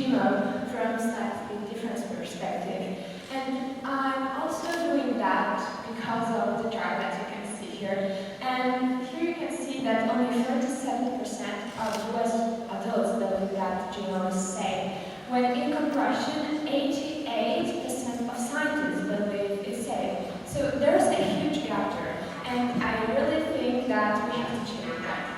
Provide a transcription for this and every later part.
GMO from a slightly different perspective. And I'm also doing that because of the chart that you can see here. And here you can see that only 37% of US adults believe that GMOs is safe, when in comparison, 88% of scientists believe it's safe. So there's a huge gap there, and I really think that we have to change that.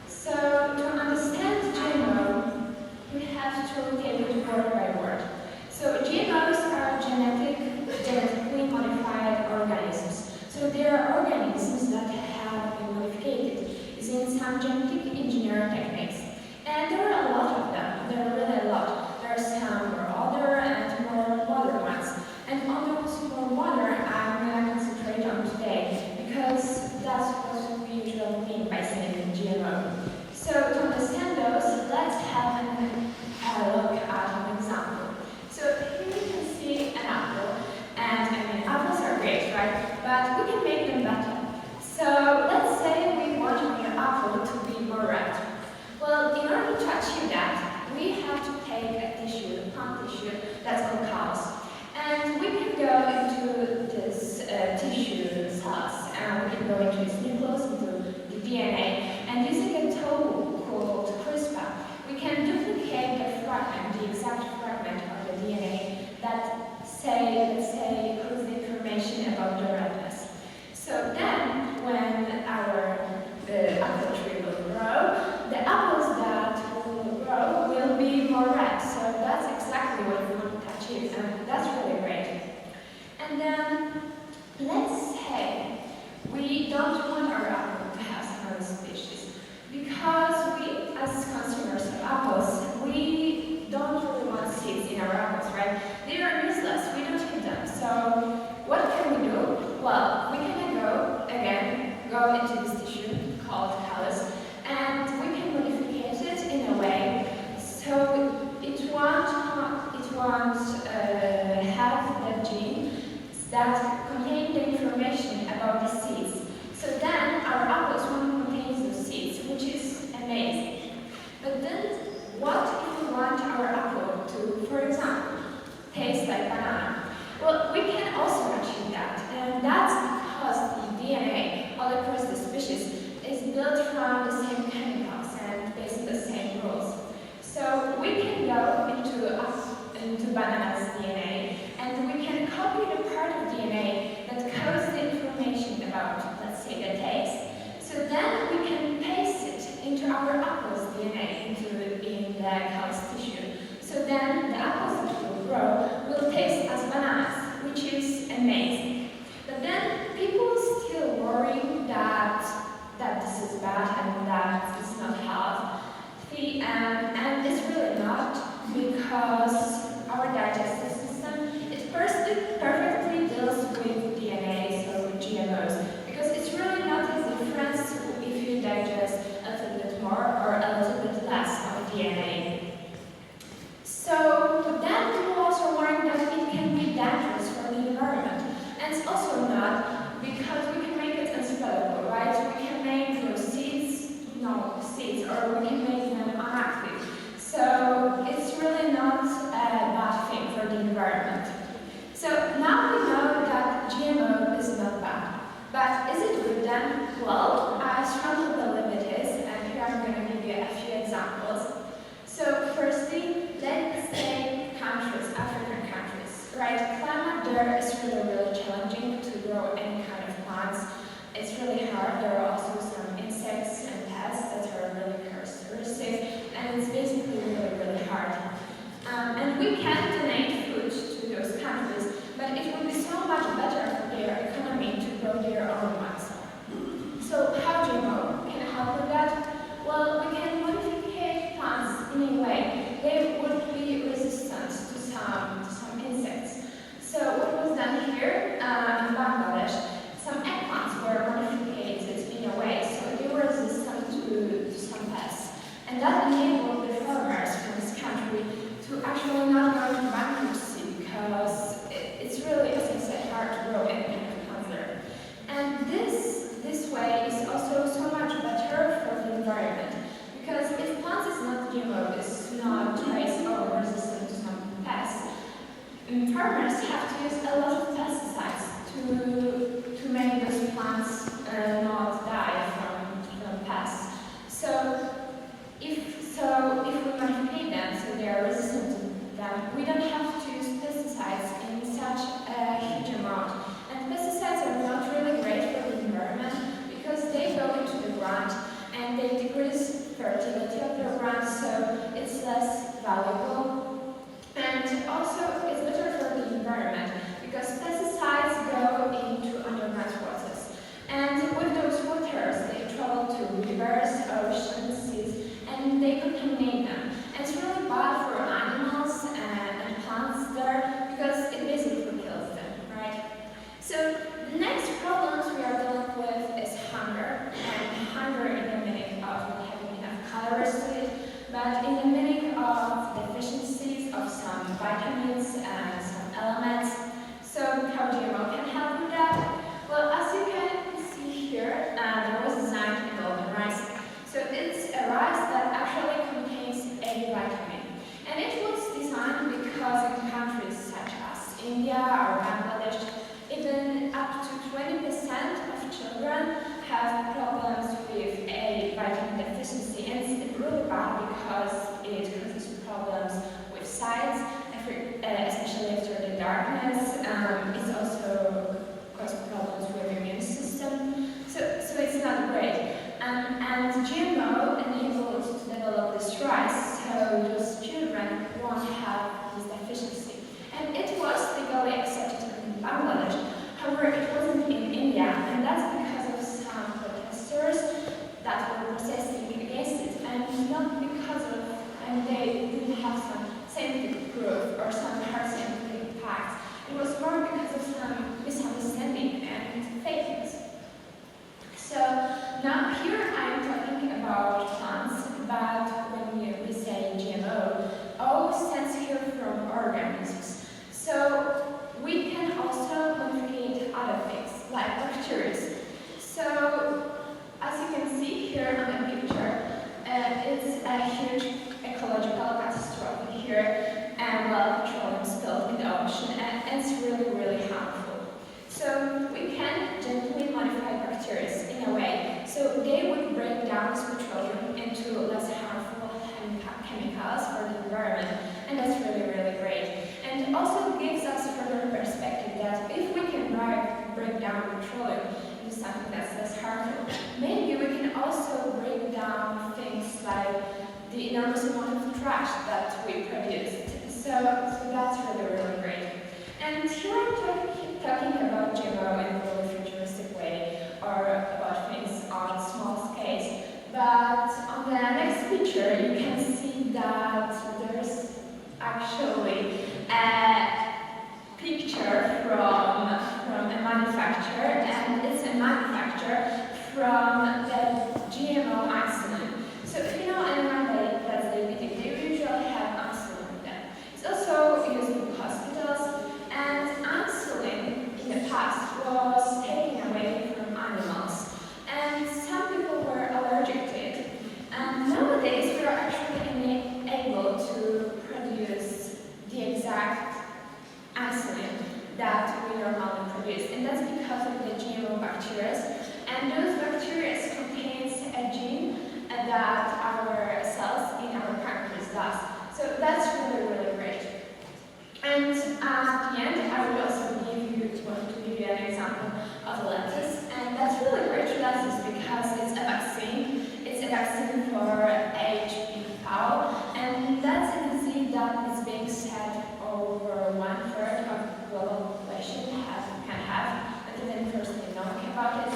So to understand GMO, we have to take it word by word. So GMOs are genetically modified organisms. So they are organisms that have been modified using some genetic engineering techniques. And there are a lot of them. There are really a lot. There are some more older and more modern ones. And on those more modern, I'm going to concentrate on today, because that's what we usually mean by saying GMO. So to understand those, let's have a look at an example. So here you can see an apple, and I mean, apples are great, right? But we can make them better. So let's say we want our apple to be more red. Well, in order to achieve that, we have to take a tissue, a plant tissue, that's called callus. And we can go into this tissue cells, and we can go into its nucleus, into the DNA, and using a tool called CRISPR, we can duplicate the fragment, the exact fragment of the DNA that, let's say, codes the information about the redness. So then, when our apple tree will grow, the apples that will grow will be more red. So that's exactly what we want to achieve, and that's really great. And then, let's say we don't want our apple to have some other species, because we, as consumers of apples, we don't really want seeds in our apples, right? They are useless, we don't need them. So what can we do? Well, we can go into this tissue called callus, and we can modify it in a way so it won't have the gene that contain the information about the seeds. So then our apples won't contain those seeds, which is amazing. But then, what if we want our apple to, for example, taste like banana? Well, we can also achieve that, and that's because the DNA all across the species is built from the same chemicals and based on the same rules. So we can go into banana's DNA, and we can copy the part of DNA that codes the information about, let's say, the taste. So then we can paste it into our apple's DNA, in the callus tissue. So then the apples that will grow will taste as bananas, which is amazing. But then people are still worrying that this is bad and that it's not healthy, and it's really not, because our digestive system, it perfectly deals with DNA, so with GMOs, because it's really not a difference if you digest a little bit more or a little bit less of DNA. So, but then people are also worrying that it can be dangerous for the environment. And it's also not, because we can make it unspeakable, right? We can make those seeds, or we can make them inactive. So it's really not a bad thing for the environment. So now we know that GMO is not bad. But is it good then? Well, I strongly believe it is, and here I'm going to give you a few examples. So firstly, let's say countries, African countries, right? Climate there is really challenging to grow any kind of plants. It's really hard. There are also some insects and pests that are really characteristic, and it's basically really hard. And we can donate food to those countries, but it would be so much better for their economy to grow their own ones. So how GMO can help with that? Well, we can modify plants in a way they would be resistant to some insects. So what was done here in Bangladesh, some eggplants were modified in a way so they were resistant to some pests. And that enabled the farmers from this country to actually not go into bankruptcy, because it's really, as I said, hard to grow any kind of plants there. And this way is also so much better for the environment, because if plants is not GMO, it's not trace or resistant farmers have to use a lot of pesticides to make those plants not die from pests. So if we modify them so they are resistant to them, we don't have to use pesticides in such a huge amount. And pesticides are not really great for the environment because they go into the ground and they decrease fertility of the ground, so it's less valuable. And also it's better for the environment because pesticides go into underground waters. And with those waters, they travel to rivers, oceans, seas, and they contaminate them. And it's really bad for animals and plants there because it basically kills them, right? So the next problems we are dealing with is hunger. And hunger in the meaning of not having enough calories to eat, but in the meaning of deficiencies of some vitamins and some elements. So how GMO can help with that? Well, as you can see here, there was designed in golden rice. So it's a rice that actually contains a vitamin. And it was designed because in countries such as India or Bangladesh, even up to 20% of children have problems with a vitamin deficiency. And it's really bad because it causes problems with sight, especially after the darkness. It also causes problems with the immune system. So it's not great. And GMO enabled to develop this rice, so those children won't have this deficiency. And it was legally accepted in Bangladesh. However, it wasn't in India, and that's because of some protesters that were protesting against it, and not because of, and they didn't have some scientific proof or some hard scientific facts. It was more because of some misunderstanding and fake news. So now here I am talking about plants, but when we say GMO, O stands here from organisms. So we can also modify other things, like bacteria. So as you can see here on the picture, it's a huge ecological catastrophe here, and petroleum spilled in the ocean, and it's really harmful. So we can gently modify bacteria in a way, so they would break down this petroleum into less harmful chemicals for the environment, and that's really great. And it also gives us further perspective that if we can break down petroleum into something that's less harmful, maybe we can also break down things like the enormous amount of trash that we produced. So that's really great. And here I'm talking about GMO in a really futuristic way, or about things on small scales. But on the next picture, you can see that there's actually a picture from a manufacturer, and it's a manufacturer from the GMO insulin. So if you know anyone that's diabetic, they usually have insulin in them. It's also used in hospitals, and insulin in the past was taken away from animals, and some people were allergic to it. And nowadays we are actually able to produce the exact insulin that we normally produce, and that's because of the GMO bacteria. And those bacteria contains a gene that our cells in our pancreas does. So that's really great. And at the end, I will also want to give you an example of lettuce, and that's really great for lettuce because it's a vaccine. It's a vaccine for HPV, and that's a disease that is being said over 1/3 of global population can have, but even personally knowing about it.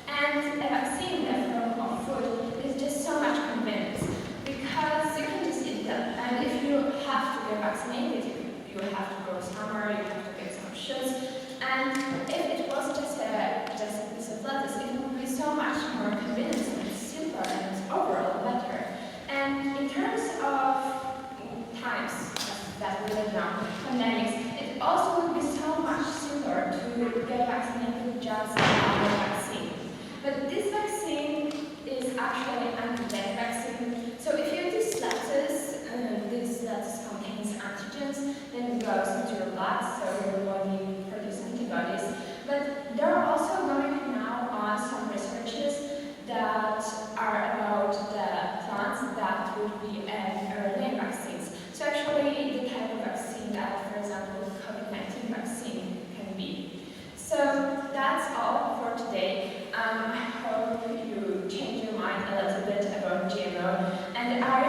And a vaccine in the form of food is just so much convenience because you can just eat them, and if you have to get vaccinated, you have to go somewhere, you have to get some shots, and if it was just a piece of lettuce, it would be so much more convenient and simpler and overall better. And in terms of times that we live now, pandemics, it also would be so much simpler to get vaccinated with just another vaccine. But this vaccine is actually an antigen vaccine. So if you eat this lettuce contains antigens, then it goes into your blood, today. I hope you change your mind a little bit about GMO, and I